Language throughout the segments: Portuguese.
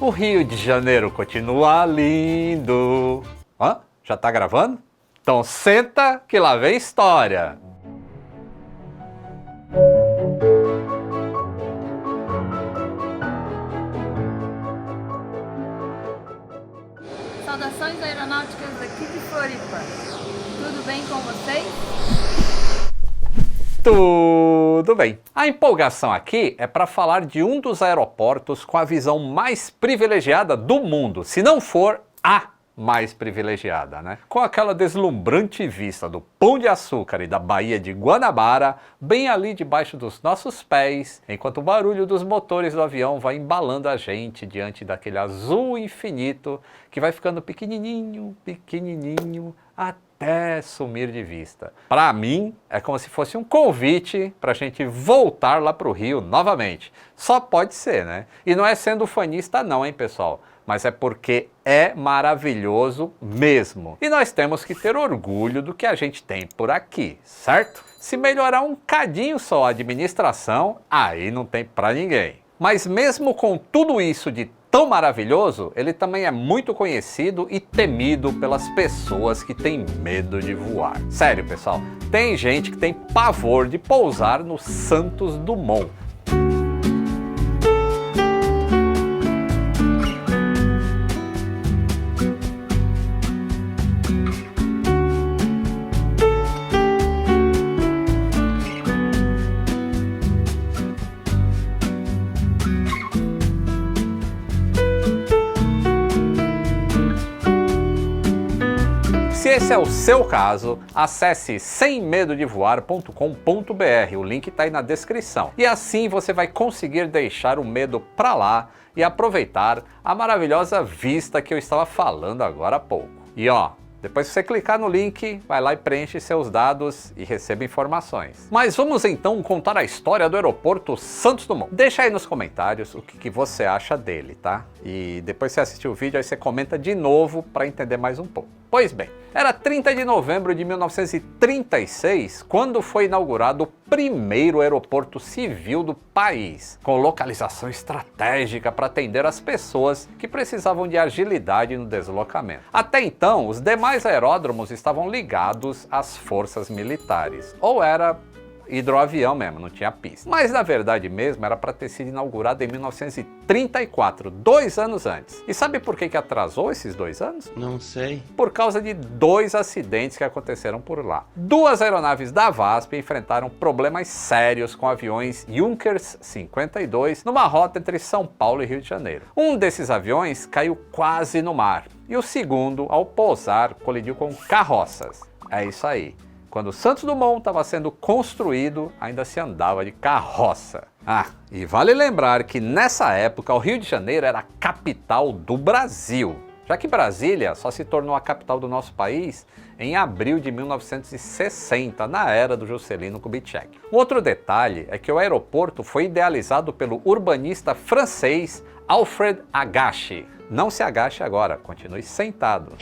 O Rio de Janeiro continua lindo. Hã? Já tá gravando? Então senta que lá vem história. Saudações aeronáuticas daqui de Floripa. Tudo bem com vocês? Tudo bem. A empolgação aqui é para falar de um dos aeroportos com a visão mais privilegiada do mundo, se não for a mais privilegiada, né? Com aquela deslumbrante vista do Pão de Açúcar e da Baía de Guanabara, bem ali debaixo dos nossos pés, enquanto o barulho dos motores do avião vai embalando a gente diante daquele azul infinito que vai ficando pequenininho, pequenininho, até sumir de vista. Para mim, é como se fosse um convite para a gente voltar lá para o Rio novamente. Só pode ser, né? E não é sendo fanista não, hein, pessoal? Mas é porque é maravilhoso mesmo. E nós temos que ter orgulho do que a gente tem por aqui, certo? Se melhorar um cadinho só a administração, aí não tem pra ninguém. Mas mesmo com tudo isso de tão maravilhoso, ele também é muito conhecido e temido pelas pessoas que têm medo de voar. Sério, pessoal, tem gente que tem pavor de pousar no Santos Dumont. Se esse é o seu caso, acesse semmedodevoar.com.br, o link está aí na descrição. E assim você vai conseguir deixar o medo pra lá e aproveitar a maravilhosa vista que eu estava falando agora há pouco. E ó, depois que você clicar no link, vai lá e preenche seus dados e receba informações. Mas vamos então contar a história do aeroporto Santos Dumont. Deixa aí nos comentários o que você acha dele, tá? E depois que você assistir o vídeo, aí você comenta de novo para entender mais um pouco. Pois bem, era 30 de novembro de 1936 quando foi inaugurado o primeiro aeroporto civil do país, com localização estratégica para atender as pessoas que precisavam de agilidade no deslocamento. Até então, os demais aeródromos estavam ligados às forças militares, ou era hidroavião mesmo, não tinha pista. Mas na verdade mesmo era para ter sido inaugurado em 1934, 2 anos antes. E sabe por que atrasou esses 2 anos? Não sei. Por causa de 2 acidentes que aconteceram por lá. 2 aeronaves da VASP enfrentaram problemas sérios com aviões Junkers 52 numa rota entre São Paulo e Rio de Janeiro. Um desses aviões caiu quase no mar e o segundo, ao pousar, colidiu com carroças. É isso aí. Quando o Santos Dumont estava sendo construído, ainda se andava de carroça. Ah, e vale lembrar que nessa época o Rio de Janeiro era a capital do Brasil, já que Brasília só se tornou a capital do nosso país em abril de 1960, na era do Juscelino Kubitschek. Um outro detalhe é que o aeroporto foi idealizado pelo urbanista francês Alfred Agache. Não se agache agora, continue sentado.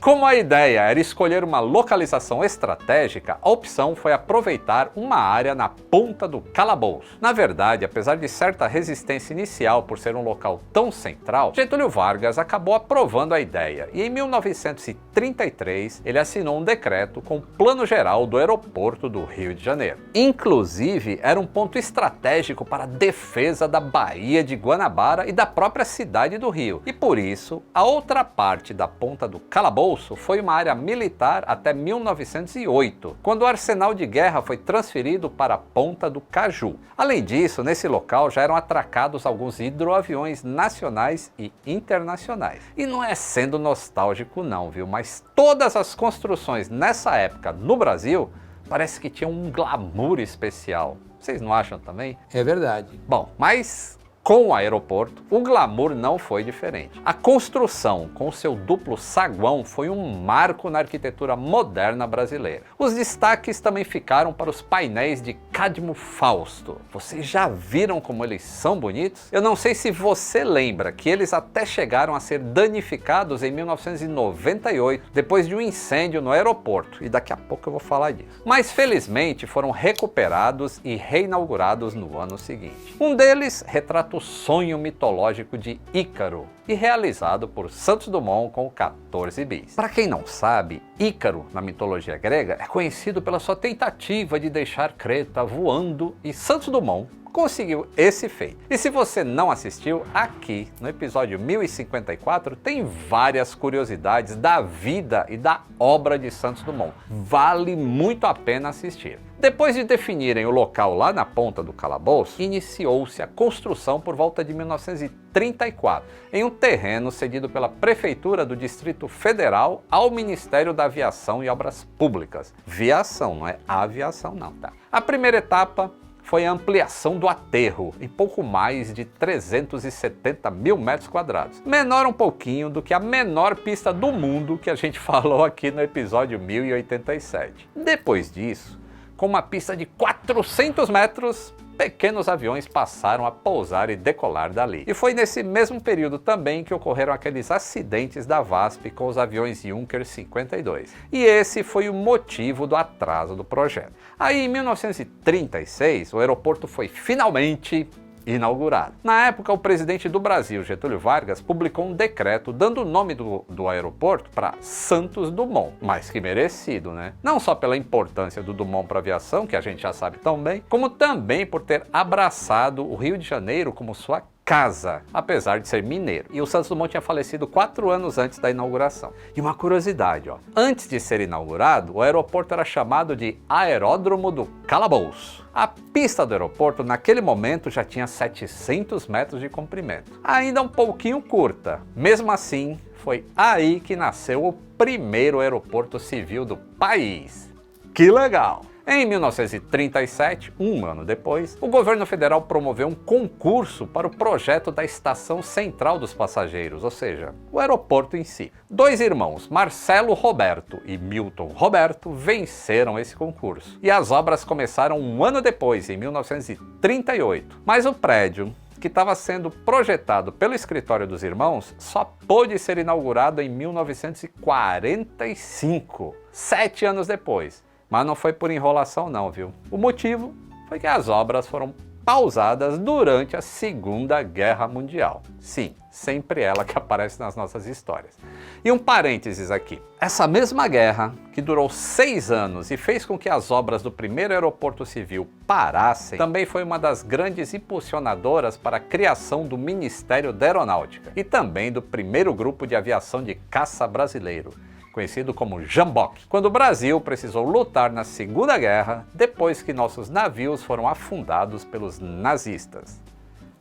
Como a ideia era escolher uma localização estratégica, a opção foi aproveitar uma área na ponta do calabouço. Na verdade, apesar de certa resistência inicial por ser um local tão central, Getúlio Vargas acabou aprovando a ideia e em 1933 ele assinou um decreto com o Plano Geral do Aeroporto do Rio de Janeiro. Inclusive, era um ponto estratégico para a defesa da Baía de Guanabara e da própria cidade do Rio. E por isso, a outra parte da ponta do calabouço foi uma área militar até 1908, quando o arsenal de guerra foi transferido para a ponta do Caju. Além disso, nesse local já eram atracados alguns hidroaviões nacionais e internacionais. E não é sendo nostálgico não, viu? Mas todas as construções nessa época no Brasil parece que tinham um glamour especial. Vocês não acham também? É verdade. Bom, mas com o aeroporto, o glamour não foi diferente. A construção com seu duplo saguão foi um marco na arquitetura moderna brasileira. Os destaques também ficaram para os painéis de Cadmo Fausto. Vocês já viram como eles são bonitos? Eu não sei se você lembra que eles até chegaram a ser danificados em 1998, depois de um incêndio no aeroporto, e daqui a pouco eu vou falar disso. Mas felizmente foram recuperados e reinaugurados no ano seguinte. Um deles retrata o sonho mitológico de Ícaro, e realizado por Santos Dumont com 14 bis. Para quem não sabe, Ícaro, na mitologia grega, é conhecido pela sua tentativa de deixar Creta voando, e Santos Dumont conseguiu esse feito. E se você não assistiu, aqui no episódio 1054 tem várias curiosidades da vida e da obra de Santos Dumont. Vale muito a pena assistir. Depois de definirem o local lá na ponta do calabouço, iniciou-se a construção por volta de 1934, em um terreno cedido pela Prefeitura do Distrito Federal ao Ministério da Aviação e Obras Públicas. Viação, não é aviação não, tá? A primeira etapa foi a ampliação do aterro, em pouco mais de 370 mil metros quadrados. Menor um pouquinho do que a menor pista do mundo que a gente falou aqui no episódio 1087. Depois disso, com uma pista de 400 metros, pequenos aviões passaram a pousar e decolar dali. E foi nesse mesmo período também que ocorreram aqueles acidentes da VASP com os aviões Junkers 52. E esse foi o motivo do atraso do projeto. Aí, em 1936, o aeroporto foi finalmente inaugurado. Na época, o presidente do Brasil, Getúlio Vargas, publicou um decreto dando o nome do aeroporto para Santos Dumont. Mais que merecido, né? Não só pela importância do Dumont para a aviação, que a gente já sabe tão bem, como também por ter abraçado o Rio de Janeiro como sua casa, apesar de ser mineiro. E o Santos Dumont tinha falecido 4 anos antes da inauguração. E uma curiosidade, ó. Antes de ser inaugurado, o aeroporto era chamado de Aeródromo do Calabouço. A pista do aeroporto, naquele momento, já tinha 700 metros de comprimento. Ainda um pouquinho curta. Mesmo assim, foi aí que nasceu o primeiro aeroporto civil do país. Que legal! Em 1937, um ano depois, o governo federal promoveu um concurso para o projeto da Estação Central dos Passageiros, ou seja, o aeroporto em si. 2 irmãos, Marcelo Roberto e Milton Roberto, venceram esse concurso. E as obras começaram um ano depois, em 1938. Mas o prédio, que estava sendo projetado pelo escritório dos irmãos, só pôde ser inaugurado em 1945, 7 anos depois. Mas não foi por enrolação não, viu? O motivo foi que as obras foram pausadas durante a Segunda Guerra Mundial. Sim, sempre ela que aparece nas nossas histórias. E um parênteses aqui. Essa mesma guerra, que durou 6 anos e fez com que as obras do primeiro aeroporto civil parassem, também foi uma das grandes impulsionadoras para a criação do Ministério da Aeronáutica e também do primeiro grupo de aviação de caça brasileiro, conhecido como Jamboque, quando o Brasil precisou lutar na Segunda Guerra depois que nossos navios foram afundados pelos nazistas.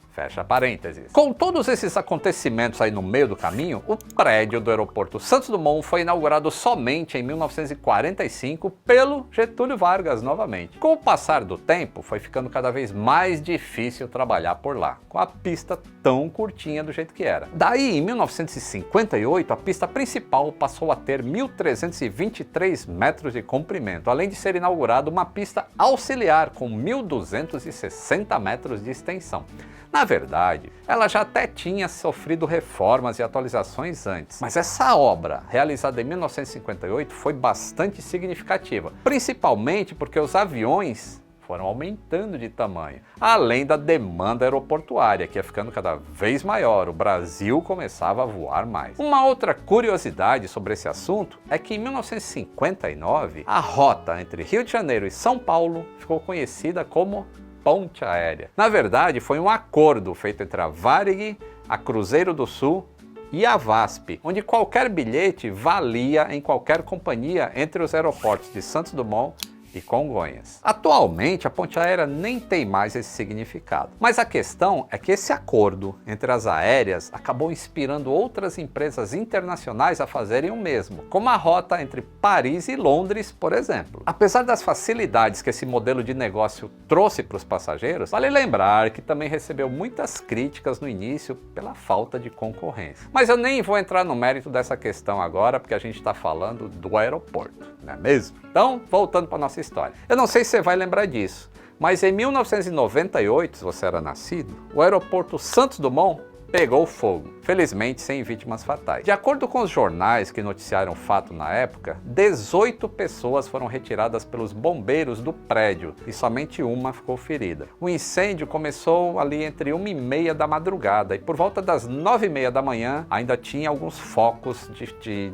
Fecha parênteses. Com todos esses acontecimentos aí no meio do caminho, o prédio do aeroporto Santos Dumont foi inaugurado somente em 1945 pelo Getúlio Vargas novamente. Com o passar do tempo, foi ficando cada vez mais difícil trabalhar por lá, com a pista tão curtinha do jeito que era. Daí, em 1958, a pista principal passou a ter 1.323 metros de comprimento, além de ser inaugurada uma pista auxiliar com 1.260 metros de extensão. Na verdade, ela já até tinha sofrido reformas e atualizações antes, mas essa obra, realizada em 1958, foi bastante significativa, principalmente porque os aviões foram aumentando de tamanho, além da demanda aeroportuária, que ia ficando cada vez maior, o Brasil começava a voar mais. Uma outra curiosidade sobre esse assunto é que em 1959, a rota entre Rio de Janeiro e São Paulo ficou conhecida como Ponte Aérea. Na verdade, foi um acordo feito entre a Varig, a Cruzeiro do Sul e a VASP, onde qualquer bilhete valia em qualquer companhia entre os aeroportos de Santos Dumont e Congonhas. Atualmente, a ponte aérea nem tem mais esse significado. Mas a questão é que esse acordo entre as aéreas acabou inspirando outras empresas internacionais a fazerem o mesmo, como a rota entre Paris e Londres, por exemplo. Apesar das facilidades que esse modelo de negócio trouxe para os passageiros, vale lembrar que também recebeu muitas críticas no início pela falta de concorrência. Mas eu nem vou entrar no mérito dessa questão agora, porque a gente está falando do aeroporto, não é mesmo? Então, voltando para nossa história. Eu não sei se você vai lembrar disso, Mas em 1998, se você era nascido, o aeroporto Santos Dumont pegou fogo, felizmente sem vítimas fatais. De acordo com os jornais que noticiaram o fato na época, 18 pessoas foram retiradas pelos bombeiros do prédio e somente uma ficou ferida. O incêndio começou ali entre 1h30 da madrugada e por volta das 9h30 da manhã ainda tinha alguns focos de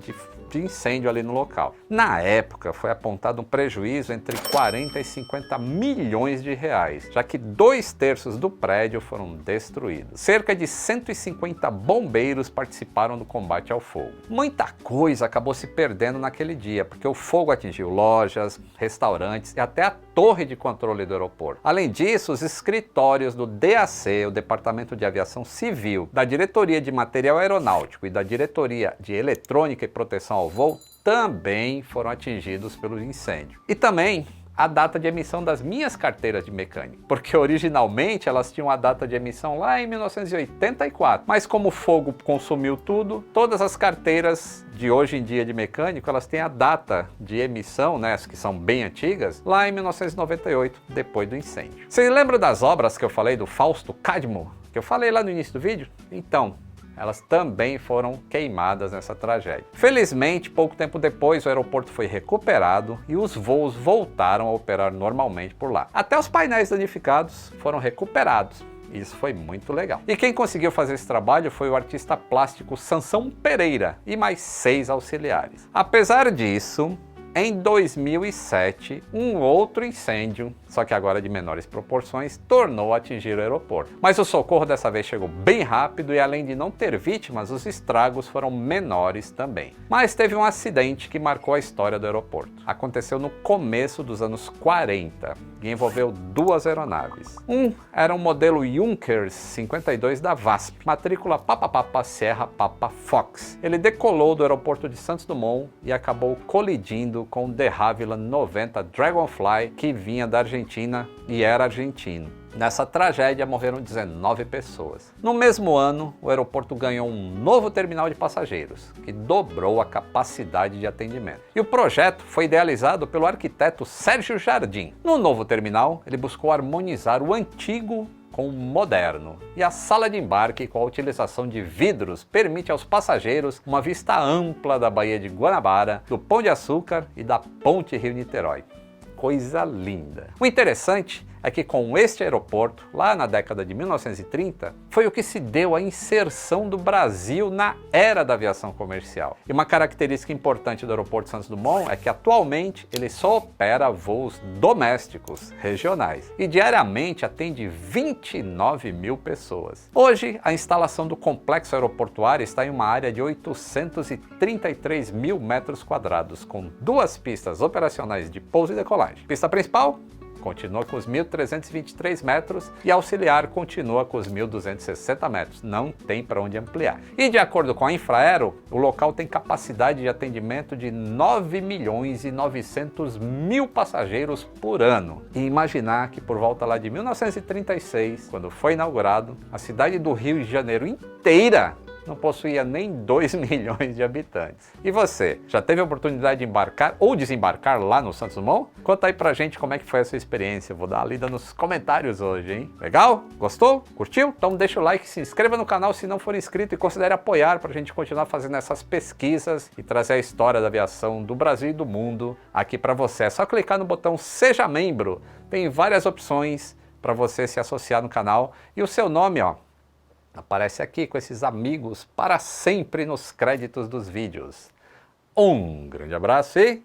incêndio ali no local. Na época foi apontado um prejuízo entre 40 e 50 milhões de reais, já que 2/3 do prédio foram destruídos. Cerca de 150 bombeiros participaram do combate ao fogo. Muita coisa acabou se perdendo naquele dia, porque o fogo atingiu lojas, restaurantes e até a torre de controle do aeroporto. Além disso, os escritórios do DAC, o Departamento de Aviação Civil, da Diretoria de Material Aeronáutico e da Diretoria de Eletrônica e Proteção ao Voo também foram atingidos pelo incêndio. E também a data de emissão das minhas carteiras de mecânico, porque originalmente elas tinham a data de emissão lá em 1984, mas como o fogo consumiu tudo, todas as carteiras de hoje em dia de mecânico, elas têm a data de emissão, né, as que são bem antigas, lá em 1998, depois do incêndio. Vocês lembram das obras que eu falei do Fausto Cadmo, que eu falei lá no início do vídeo? Então, elas também foram queimadas nessa tragédia. Felizmente, pouco tempo depois, o aeroporto foi recuperado e os voos voltaram a operar normalmente por lá. Até os painéis danificados foram recuperados. Isso foi muito legal. E quem conseguiu fazer esse trabalho foi o artista plástico Sansão Pereira e mais 6 auxiliares. Apesar disso, em 2007, um outro incêndio, só que agora de menores proporções, tornou a atingir o aeroporto. Mas o socorro dessa vez chegou bem rápido e além de não ter vítimas, os estragos foram menores também. Mas teve um acidente que marcou a história do aeroporto. Aconteceu no começo dos anos 40 e envolveu 2 aeronaves. Um era um modelo Junkers 52 da VASP, matrícula Papa Papa Sierra Papa Fox. Ele decolou do aeroporto de Santos Dumont e acabou colidindo com o de Havilland 90 Dragonfly, que vinha da Argentina e era argentino. Nessa tragédia morreram 19 pessoas. No mesmo ano, o aeroporto ganhou um novo terminal de passageiros, que dobrou a capacidade de atendimento. E o projeto foi idealizado pelo arquiteto Sérgio Jardim. No novo terminal, ele buscou harmonizar o antigo com o moderno. E a sala de embarque, com a utilização de vidros, permite aos passageiros uma vista ampla da Baía de Guanabara, do Pão de Açúcar e da Ponte Rio-Niterói. Coisa linda. O interessante é que com este aeroporto, lá na década de 1930, foi o que se deu a inserção do Brasil na era da aviação comercial. E uma característica importante do aeroporto Santos Dumont é que atualmente ele só opera voos domésticos, regionais, e diariamente atende 29 mil pessoas. Hoje, a instalação do complexo aeroportuário está em uma área de 833 mil metros quadrados, com 2 pistas operacionais de pouso e decolagem. Pista principal continua com os 1.323 metros e auxiliar continua com os 1.260 metros. Não tem para onde ampliar. E de acordo com a Infraero, o local tem capacidade de atendimento de 9.900.000 passageiros por ano. E imaginar que por volta lá de 1936, quando foi inaugurado, a cidade do Rio de Janeiro inteira não possuía nem 2 milhões de habitantes. E você, já teve a oportunidade de embarcar ou desembarcar lá no Santos Dumont? Conta aí pra gente como é que foi a sua experiência. Eu vou dar uma lida nos comentários hoje, hein? Legal? Gostou? Curtiu? Então deixa o like, se inscreva no canal se não for inscrito e considere apoiar pra gente continuar fazendo essas pesquisas e trazer a história da aviação do Brasil e do mundo aqui pra você. É só clicar no botão Seja Membro. Tem várias opções para você se associar no canal e o seu nome, ó, aparece aqui com esses amigos para sempre nos créditos dos vídeos. Um grande abraço e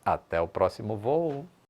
até o próximo voo!